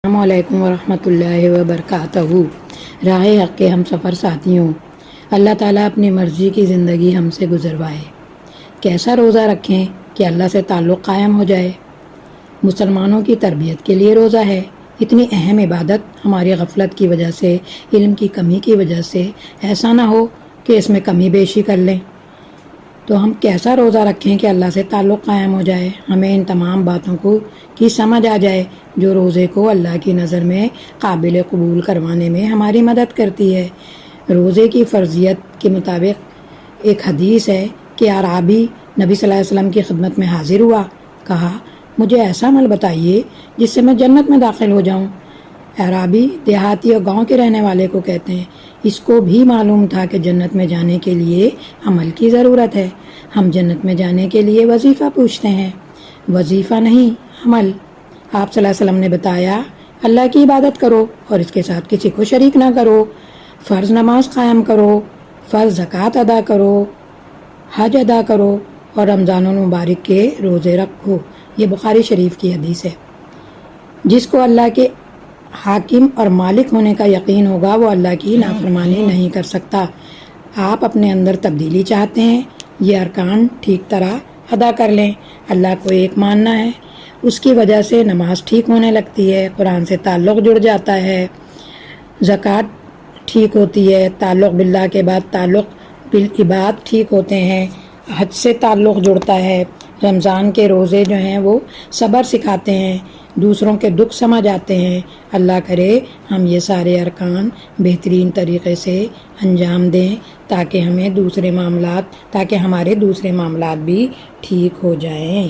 السلام علیکم ورحمۃ اللہ وبرکاتہ۔ راہ حق کے ہم سفر ساتھیوں، اللہ تعالیٰ اپنی مرضی کی زندگی ہم سے گزروائے۔ کیسا روزہ رکھیں کہ اللہ سے تعلق قائم ہو جائے؟ مسلمانوں کی تربیت کے لیے روزہ ہے۔ اتنی اہم عبادت ہماری غفلت کی وجہ سے، علم کی کمی کی وجہ سے ایسا نہ ہو کہ اس میں کمی بیشی کر لیں۔ تو ہم کیسا روزہ رکھیں کہ اللہ سے تعلق قائم ہو جائے؟ ہمیں ان تمام باتوں کی سمجھ آ جائے جو روزے کو اللہ کی نظر میں قابل قبول کروانے میں ہماری مدد کرتی ہے۔ روزے کی فرضیت کے مطابق ایک حدیث ہے کہ اعرابی نبی صلی اللہ علیہ وسلم کی خدمت میں حاضر ہوا، کہا مجھے ایسا عمل بتائیے جس سے میں جنت میں داخل ہو جاؤں۔ اعرابی دیہاتی اور گاؤں کے رہنے والے کو کہتے ہیں، اس کو بھی معلوم تھا کہ جنت میں جانے کے لیے عمل کی ضرورت ہے۔ ہم جنت میں جانے کے لیے وظیفہ پوچھتے ہیں، وظیفہ نہیں عمل۔ آپ صلی اللہ علیہ وسلم نے بتایا اللہ کی عبادت کرو اور اس کے ساتھ کسی کو شریک نہ کرو، فرض نماز قائم کرو، فرض زکوٰۃ ادا کرو، حج ادا کرو اور رمضان المبارک کے روزے رکھو۔ یہ بخاری شریف کی حدیث ہے۔ جس کو اللہ کے حاکم اور مالک ہونے کا یقین ہوگا وہ اللہ کی نافرمانی نہیں کر سکتا۔ آپ اپنے اندر تبدیلی چاہتے ہیں، یہ ارکان ٹھیک طرح ادا کر لیں۔ اللہ کو ایک ماننا ہے، اس کی وجہ سے نماز ٹھیک ہونے لگتی ہے، قرآن سے تعلق جڑ جاتا ہے، زکوٰۃ ٹھیک ہوتی ہے، تعلق باللہ کے بعد تعلق بالعباد ٹھیک ہوتے ہیں، حج سے تعلق جڑتا ہے، رمضان کے روزے جو ہیں وہ صبر سکھاتے ہیں، دوسروں کے دکھ سمجھ آتے ہیں۔ اللہ کرے ہم یہ سارے ارکان بہترین طریقے سے انجام دیں تاکہ ہمارے دوسرے معاملات بھی ٹھیک ہو جائیں۔